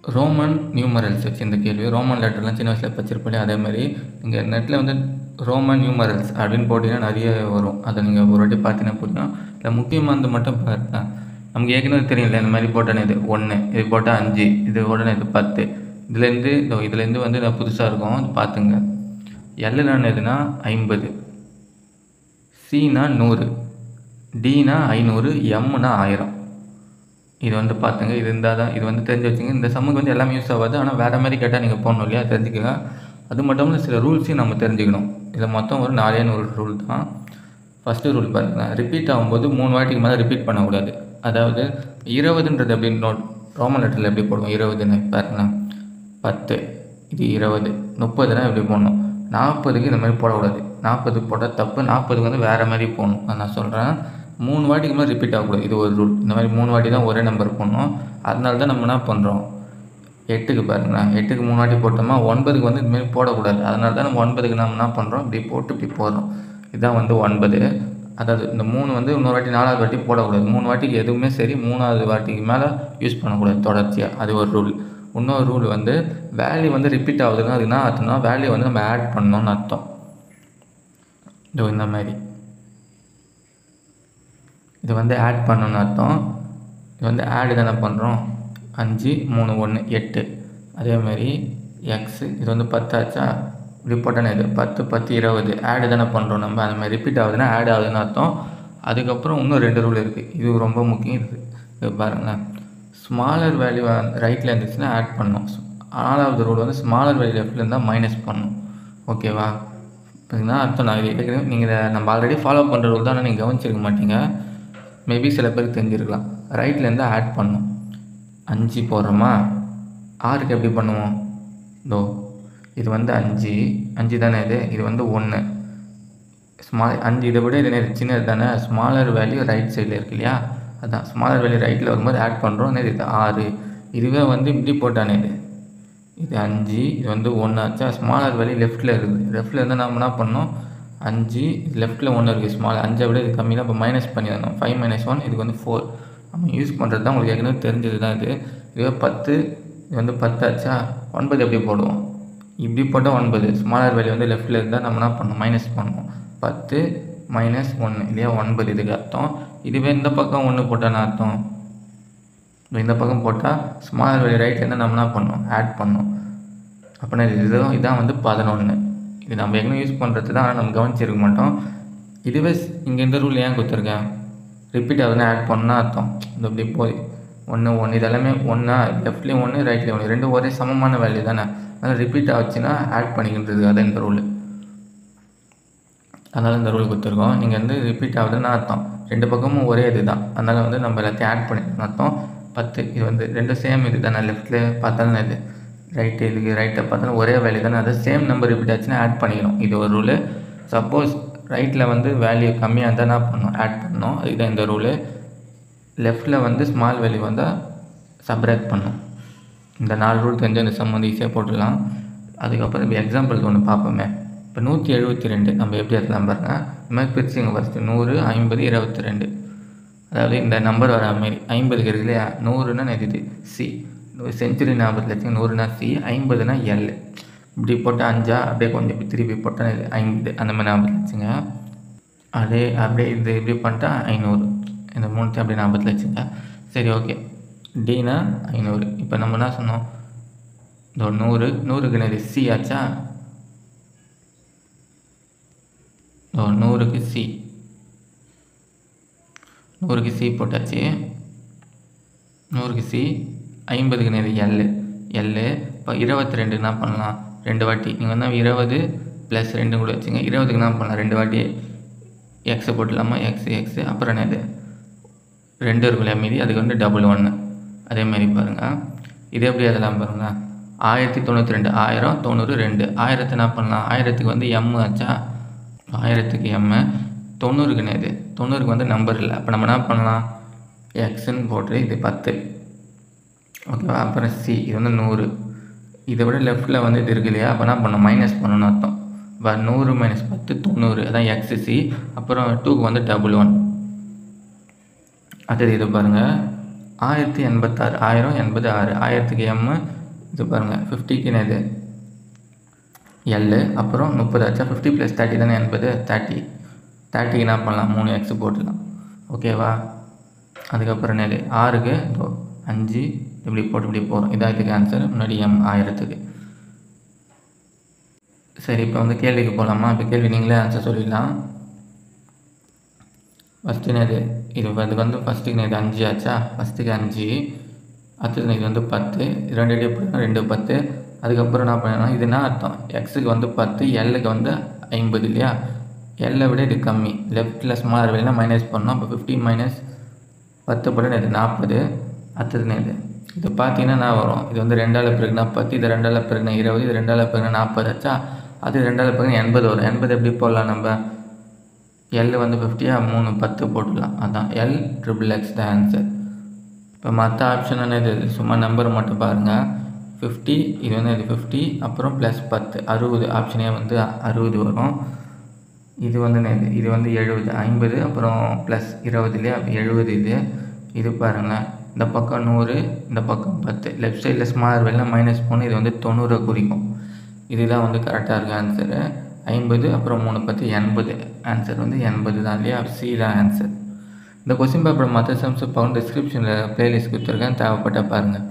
Roman numerals வச்சு இந்த கேள்வி. ரோமன் லெட்டர்லாம் சின்ன வயசில் படிச்சிருப்பீங்க. அதேமாதிரி நீங்கள் நெட்டில் வந்து ரோமன் நியூமரல்ஸ் அப்படின்னு போட்டிங்கன்னா நிறைய வரும். அதை நீங்கள் ஒரு வாட்டி பார்த்தீங்கன்னா புரியும். இல்லை முக்கியமானது மட்டும் பாருங்க. நமக்கு ஏற்கனவே தெரியும்ல, இந்த மாதிரி போட்டானே இது 1, இது போட்டால் 5, இது போட்டானே இது 10. இதுலேருந்து வந்து நான் புதுசாக இருக்கும், அது பார்த்துங்க. எல்லுனா எதுனா 50, சினா 100, டினா 500, எம்னா 1000. இது வந்து பார்த்துங்க. இது இருந்தால் தான் இது வந்து தெரிஞ்சு வச்சுங்க. இந்த சம்முக்கு வந்து எல்லாமே யூஸ் ஆகாது. ஆனால் வேறு மாதிரி கேட்டால் நீங்கள் போடணும் இல்லையா, தெரிஞ்சுக்கோங்க. அது மட்டும் இல்லை, சில ரூல்ஸையும் நம்ம தெரிஞ்சுக்கணும். இதில் மொத்தம் ஒரு 4 ரூல் தான். ஃபஸ்ட்டு ரூல் பாருங்கள், ரிப்பீட் ஆகும்போது 3 வாட்டிக்கு மேலே ரிப்பீட் பண்ணக்கூடாது. அதாவது 20ன்றது எப்படி ரோமன் லெட்டரில் எப்படி போடுவோம்? 20ன்னு பாருங்களேன், 10, இது 20, 30னா எப்படி போடணும்? 40க்கு இந்த மாதிரி போடக்கூடாது. 40க்கு போட்டால் தப்பு. 40க்கு வந்து வேறு மாதிரி போடணும். நான் சொல்கிறேன், 3 வாட்டிக்கு மேலே ரிப்பீட் ஆகக்கூடாது. இது ஒரு ரூல். இந்த மாதிரி 3 வாட்டி தான் ஒரே நம்பர் போடணும். அதனால தான் நம்ம என்ன பண்ணுறோம், 8க்கு பாருங்களேன், 8க்கு 3 வாட்டி போட்டோமா, 9க்கு வந்து இதுமாரி போடக்கூடாது. அதனால தான் நம்ம 9க்கு நம்ம என்ன பண்ணுறோம், இப்படி போட்டு இப்படி போடுறோம். இதுதான் வந்து 9. அதாவது இந்த 3 வந்து இன்னொரு வாட்டி 4வது வாட்டி போடக்கூடாது. 3 வாட்டிக்கு எதுவுமே சரி, 3வது வாட்டிக்கு மேலே யூஸ் பண்ணக்கூடாது தொடர்ச்சியாக. அது ஒரு ரூல். இன்னொரு ரூல் வந்து வேல்யூ வந்து ரிப்பீட் ஆகுதுன்னா அது என்ன அர்த்தம்னா, வேல்யூ வந்து நம்ம ஆட் பண்ணணும்னு அர்த்தம். இந்த மாதிரி இது வந்து ஆட் பண்ணணும்னு அர்த்தம். இது வந்து ஆடு தானே பண்ணுறோம். 5, 3, 1, 8. அதேமாதிரி எக்ஸு, இது வந்து 10 ஆச்சா, இப்படி போட்டானே இது 10, 10, 20 ஆடு தானே பண்ணுறோம் நம்ம. அந்த மாதிரி ரிப்பீட் ஆகுதுன்னா ஆட் ஆகுதுன்னு அர்த்தம். அதுக்கப்புறம் இன்னும் 2 ரூல் இருக்குது. இது ரொம்ப முக்கியம். இது பாருங்களேன், ஸ்மாலர் வேல்யூ ரைட்டில் இருந்துச்சுன்னா ஆட் பண்ணணும். 4வது ரூல் வந்து ஸ்மாலர் வேல்யூ லெஃப்டில் இருந்தால் மைனஸ் பண்ணணும். ஓகேவா? இதுதான் அர்த்தம். நான் இது நீங்கள் இதை நம்ம ஆல்ரெடி ஃபாலோ பண்ணுற ரூல் தான், ஆனால் நீங்கள் கவனிச்சிருக்க மாட்டீங்க. மேபி சில பேருக்கு தெரிஞ்சிருக்கலாம். ரைட்டில் இருந்தால் ஆட் பண்ணணும். 5 போடுறோமா, 6க்கு எப்படி பண்ணுவோம்? இது வந்து 5 தானே, இது வந்து 1. 5 இதை விட இது சின்னது தானே. ஸ்மாலர் வேல்யூ ரைட் சைடில் இருக்கு இல்லையா, அதுதான் ஸ்மாலர் வேல்யூ ரைட்டில் வரும்போது ஆட் பண்ணுறோம். இது 6. இதுவே வந்து இப்படி போட்டானே இது 5, இது வந்து 1 ஆச்சா. ஸ்மாலர் வேல்யூ லெஃப்ட்டில் இருக்குது. லெஃப்ட்டில் இருந்தால் நம்ம என்ன பண்ணோம், 5, லெஃப்ட்டில் 1 இருக்குது ஸ்மால். 5 விட இது கம்மி தான். இப்போ மைனஸ் பண்ணிடணும். 5 - 1 இதுக்கு வந்து 4. நம்ம யூஸ் பண்ணுறது தான், உங்களுக்கு ஏற்கனவே தெரிஞ்சது தான். இதுவே 10, இது வந்து 10 ஆச்சா. 9 எப்படி போடுவோம்? இப்படி போட்டால் 9. ஸ்மாலர் வேல்யூ வந்து லெஃப்ட்டில் இருந்தால் நம்ம என்ன பண்ணணும், மைனஸ் பண்ணணும். 10 - 1 இல்லையா, 9 இதுக்கு அர்த்தம். இதுவே இந்த பக்கம் 1 போட்டால் அர்த்தம், இந்த பக்கம் போட்டால் ஸ்மாலர் வேல்யூ ரைட்டில் இருந்தால் நம்ம என்ன பண்ணணும், ஆட் பண்ணணும். அப்படின்னா இதான் வந்து 11. இது நம்ம எங்கே யூஸ் பண்ணுறது தான், ஆனால் நம்ம கவனிச்சிருக்க மாட்டோம். இதுவே இங்கே இந்த ரூல் ஏன் கொடுத்துருக்கேன், ரிப்பீட் ஆகுதுன்னா ஆட் பண்ணால் அர்த்தம். இந்த இப்படி போய் 1 இது எல்லாமே 1, லெஃப்ட்லேயும் 1, ரைட்லேயும் 1, ரெண்டும் ஒரே சமமான வேல்யூ தானே. அதனால் ரிப்பீட் ஆச்சுன்னா ஆட் பண்ணிக்கின்றது. அதான் இந்த ரூல். அதனால் இந்த ரூல் கொடுத்துருக்கோம். நீங்கள் வந்து ரிப்பீட் ஆகுதுன்னு அர்த்தம், 2 பக்கமும் ஒரே இது தான். அதனால் வந்து நம்ம எல்லாத்தையும் ஆட் பண்ணிக்கணும் அர்த்தம். 10 இது வந்து 2 சேம் இது தானே. லெஃப்ட்டில் பார்த்தாலும் இது ரைட்டு, இதுக்கு ரைட்டை பார்த்தாலும் ஒரே வேல்யூ தானே. அதை சேம் நம்பர் ரிப்பீட் ஆச்சுன்னா ஆட் பண்ணிக்கணும். இது ஒரு ரூலு. சப்போஸ் ரைட்டில் வந்து வேல்யூ கம்மியாக இருந்தால் என்ன பண்ணணும், ஆட் பண்ணணும். இதுதான் இந்த ரூலு. லெஃப்ட்டில் வந்து ஸ்மால் வேல்யூ வந்தால் சப்ராக்ட் பண்ணணும். இந்த 4 ரூல் தெரிஞ்ச இந்த சம் வந்து ஈஸியாக போட்டுடலாம். அதுக்கப்புறம் இப்போ எக்ஸாம்பிளுக்கு ஒன்று பார்ப்போமே. இப்போ 172 நம்ம எப்படி எடுக்கலாம் பாருங்கள். இந்த மாதிரி பிரிச்சுங்க. ஃபஸ்ட்டு 100, 50, 22. அதாவது இந்த நம்பர் வர மாதிரி 50க்கு இருக்குது இல்லையா, 100னா இது சி, செஞ்சுரி ஞாபகத்தில் வச்சுங்க. 100னா சி, 50னா எல். இப்படி போட்டால் 5 அப்படியே கொஞ்சம் இப்படி திருப்பி போட்டால் இது 50, அந்த மாதிரி ஞாபகத்தில் வச்சுங்க. அப்படியே இது இப்படி பண்ணிட்டா 500. இந்த 3 அப்படியே ஞாபகத்தில் வச்சுங்க. சரி, ஓகே. டினா 500. இப்போ நம்ம என்ன சொன்னோம், இந்த 100, 100க்கு சி ஆச்சா. 100க்கு சி, 100க்கு சி போட்டாச்சு. 100க்கு சி, 50க்கு எல். இப்போ 22 என்ன பண்ணலாம், 2 வாட்டி. நீங்கள் வந்து 20 + 2 கூட வச்சுங்க. 20க்கு என்ன பண்ணலாம், 2 வாட்டி எக்ஸை போட்டுடலாமா, எக்ஸு. அப்புறம் 2 இருக்குல்லையா மீதி, அதுக்கு வந்து டபுள் 1. அதேமாதிரி பாருங்கள், இது எப்படி அதெல்லாம் பாருங்கள். 1092, 1000, 90, 2. 1000 என்ன பண்ணலாம், 1000க்கு வந்து எம் ஆச்சா. 1000க்கு எம். 90க்கு 90க்கு வந்து நம்பர் இல்லை. அப்போ நம்ம என்ன பண்ணலாம், எக்ஸுன்னு போட்டு இது 10. ஓகேவா. அப்புறம் சி, இது வந்து 100. இதை விட லெஃப்ட்டில் வந்து இது இருக்கு இல்லையா, அப்போ என்ன பண்ணணும், மைனஸ் பண்ணணும்னு அர்த்தம். 100 - 10 90. அதான் எக்ஸு சி. அப்புறம் 2க்கு வந்து டபுள் 1. அடுத்தது இது பாருங்கள், 1086 1000 86 1000க்கு எம்மு இது பாருங்கள் 50க்கு என்னது எல் அப்புறம் 30 ஆச்சா 50 + 30 தானே 80 30க்கு என்ன பண்ணலாம் 3x போட்டுடலாம் ஓகேவா. அதுக்கப்புறம் என்னது 6க்கு 5 இப்படி போட்டு இப்படி போகிறோம். இதான் இதுக்கு ஆன்சர் முன்னாடி எம் 1000க்கு. சரி இப்போ வந்து கேள்விக்கு போகலாமா. இப்போ கேள்வி நீங்களே ஆன்சர் சொல்லிடலாம். ஃபஸ்ட்டு என்னது இது வந்து ஃபஸ்ட்டுக்கு என்னது 5 ஆச்சா ஃபஸ்ட்டுக்கு 5 அடுத்தது இது வந்து 10 2 எப்படி 2 10. அதுக்கப்புறம் என்ன பண்ணணும்னா இது என்ன அர்த்தம் எக்ஸுக்கு வந்து 10 எல்லுக்கு வந்து 50 இல்லையா. எல்லை விட இது கம்மி லெஃப்ட்டில் ஸ்மால் வெளினா மைனஸ் பண்ணோம். அப்போ 50 - 10 போட்டு இது 40. அடுத்தது இது இது பார்த்தீங்கன்னா என்ன வரும் இது வந்து 2ஆல் பெருக்குனா 10 இது 2ஆல் பெருக்குனா 20 இது 2ஆல் பெருக்குனா 40 ஆச்சா. அது 2ஆல் பெருக்குனா 80 வரும். 80 எப்படி போடலாம் நம்ம எல் வந்து 50 3 10 போட்டுடலாம். அதுதான் L×X தான் ஆன்சர். இப்போ மற்ற ஆப்ஷன் என்னது சும்மா நம்பர் மட்டும் பாருங்கள். 50 இது வந்து இது 50 அப்புறம் +10 60 ஆப்ஷனே வந்து 60 வரும். இது வந்து என்னது இது வந்து 70 50 அப்புறம் +20 இல்லையா 70 இது பாருங்கள் இந்த பக்கம் 100 இந்த பக்கம் 10 லெஃப்ட் சைடில் ஸ்மால் வெளில மைனஸ் பண்ணி இது வந்து 90 குறிக்கும். இதுதான் வந்து கரெக்டாக இருக்குது ஆன்சரு. 50 அப்புறம் 3 10 80 ஆன்சர் வந்து 80 தான் இல்லையா. சி தான் ஆன்சர். இந்த கொஸ்டின் பேப்பர் மற்ற சம்ஸ் பார்க்கணும் டிஸ்கிரிப்ஷனில் ப்ளேலிஸ்ட் கொடுத்துருக்கேன் தேவைப்பட்ட பாருங்கள்.